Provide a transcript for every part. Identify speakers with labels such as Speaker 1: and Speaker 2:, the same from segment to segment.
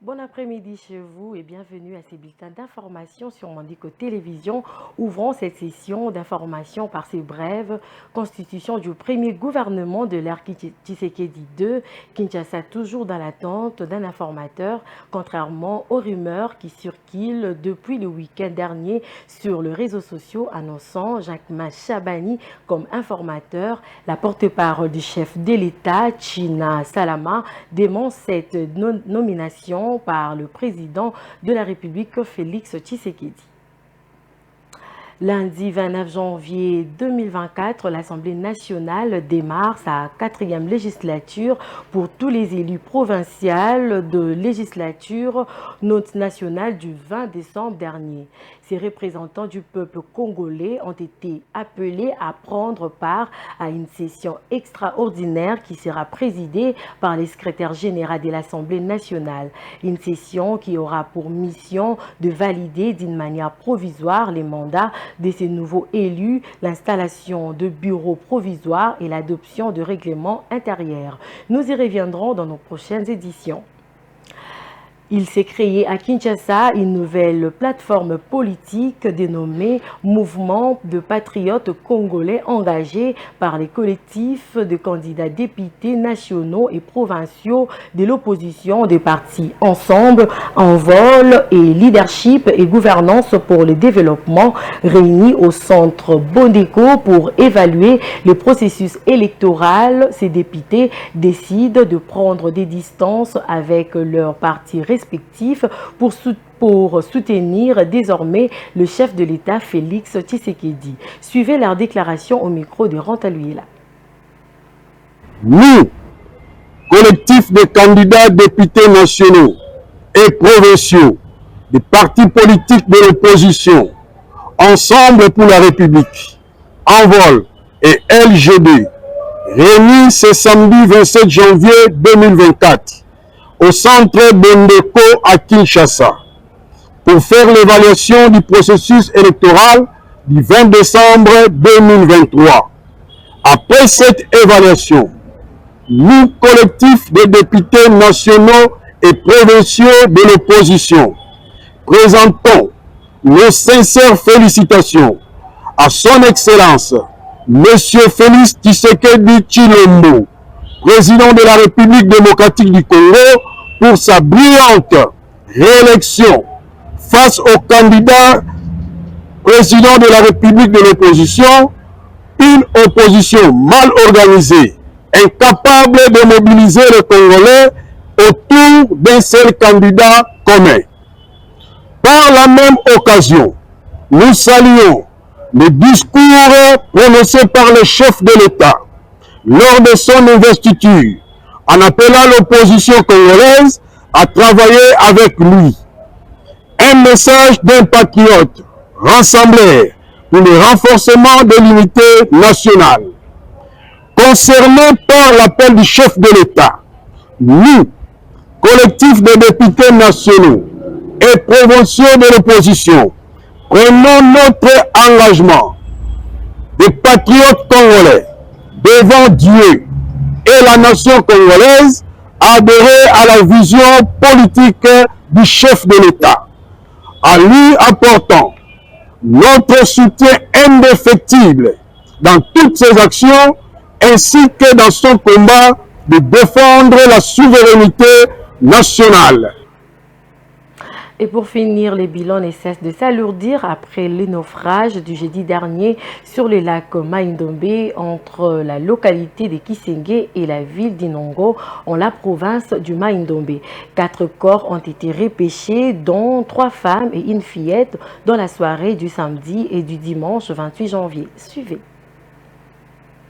Speaker 1: Bon après-midi chez vous et bienvenue à ces bulletins d'information sur Mandiko Télévision. Ouvrons cette session d'information par ces brèves. Constitution du premier gouvernement de l'ère Tshisekedi II. Kinshasa toujours dans l'attente d'un informateur, contrairement aux rumeurs qui circulent depuis le week-end dernier sur les réseaux sociaux annonçant Jacquemain Chabani comme informateur. La porte-parole du chef de l'État, China Salama, dément cette nomination par le président de la République, Félix Tshisekedi. Lundi 29 janvier 2024, l'Assemblée nationale démarre sa 4e législature pour tous les élus provinciaux de législature nationale du 20 décembre dernier. Ces représentants du peuple congolais ont été appelés à prendre part à une session extraordinaire qui sera présidée par le secrétaire général de l'Assemblée nationale. Une session qui aura pour mission de valider d'une manière provisoire les mandats de ces nouveaux élus, l'installation de bureaux provisoires et l'adoption de règlements intérieurs. Nous y reviendrons dans nos prochaines éditions. Il s'est créé à Kinshasa une nouvelle plateforme politique dénommée Mouvement de patriotes congolais engagés par les collectifs de candidats députés nationaux et provinciaux de l'opposition des partis Ensemble, Envol et Leadership et Gouvernance pour le développement réunis au centre Bondeko pour évaluer le processus électoral. Ces députés décident de prendre des distances avec leurs partis respectifs pour soutenir désormais le chef de l'État Félix Tshisekedi. Suivez leur déclaration au micro de Rantaluela.
Speaker 2: Nous, collectif de candidats députés nationaux et provinciaux des partis politiques de l'opposition, Ensemble pour la République, Envol et LGD, réunis ce samedi 27 janvier 2024 au centre Bondeko à Kinshasa pour faire l'évaluation du processus électoral du 20 décembre 2023. Après cette évaluation, nous, collectifs de députés nationaux et provinciaux de l'opposition, présentons nos sincères félicitations à son Excellence, M. Félix Tshisekedi Tshilombo, président de la République démocratique du Congo, pour sa brillante réélection face au candidat président de la République de l'opposition, une opposition mal organisée, incapable de mobiliser les Congolais autour d'un seul candidat commun. Par la même occasion, nous saluons le discours prononcé par le chef de l'État lors de son investiture, en appelant l'opposition congolaise à travailler avec lui. Un message d'un patriote rassembleur pour le renforcement de l'unité nationale. Concernés par l'appel du chef de l'État, nous, collectif de députés nationaux et provinciaux de l'opposition, prenons notre engagement de patriotes congolais devant Dieu et la nation congolaise à adhérer à la vision politique du chef de l'État, en lui apportant notre soutien indéfectible dans toutes ses actions ainsi que dans son combat de défendre la souveraineté nationale.
Speaker 1: Et pour finir, les bilans ne cessent de s'alourdir après le naufrage du jeudi dernier sur le lac Mai-Ndombe entre la localité de Kisenge et la ville d'Inongo en la province du Mai-Ndombe. 4 corps ont été repêchés, dont 3 femmes et une fillette dans la soirée du samedi et du dimanche 28 janvier. Suivez.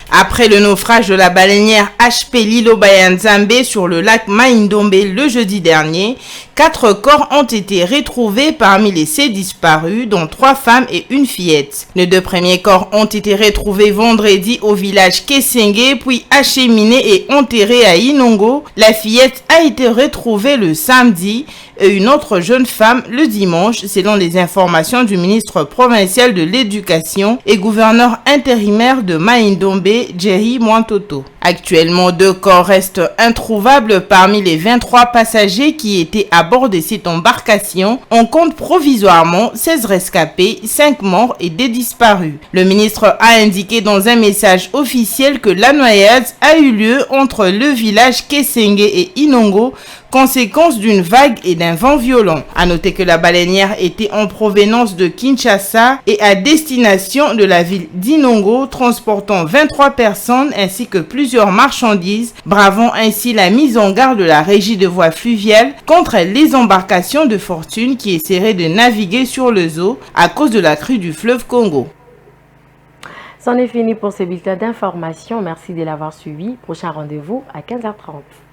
Speaker 3: Après le naufrage de la baleinière HP Lilo Bayanzambe sur le lac Mai-Ndombe le jeudi dernier, 4 corps ont été retrouvés parmi les 7 disparus, dont 3 femmes et une fillette. Les 2 premiers corps ont été retrouvés vendredi au village Kesenge, puis acheminés et enterrés à Inongo. La fillette a été retrouvée le samedi et une autre jeune femme le dimanche, selon les informations du ministre provincial de l'Éducation et gouverneur intérimaire de Mai-Ndombe, rappelé Jerry Mwantoto. Actuellement, 2 corps restent introuvables parmi les 23 passagers qui étaient à bord de cette embarcation. On compte provisoirement 16 rescapés, 5 morts et des disparus. Le ministre a indiqué dans un message officiel que la noyade a eu lieu entre le village Kesenge et Inongo, conséquence d'une vague et d'un vent violent. À noter que la baleinière était en provenance de Kinshasa et à destination de la ville d'Inongo, transportant 23 personnes ainsi que plusieurs marchandises, bravant ainsi la mise en garde de la régie de voies fluviales contre les embarcations de fortune qui essaieraient de naviguer sur le Zo à cause de la crue du fleuve Congo.
Speaker 1: C'en est fini pour ce bulletin d'information. Merci de l'avoir suivi. Prochain rendez-vous à 15h30.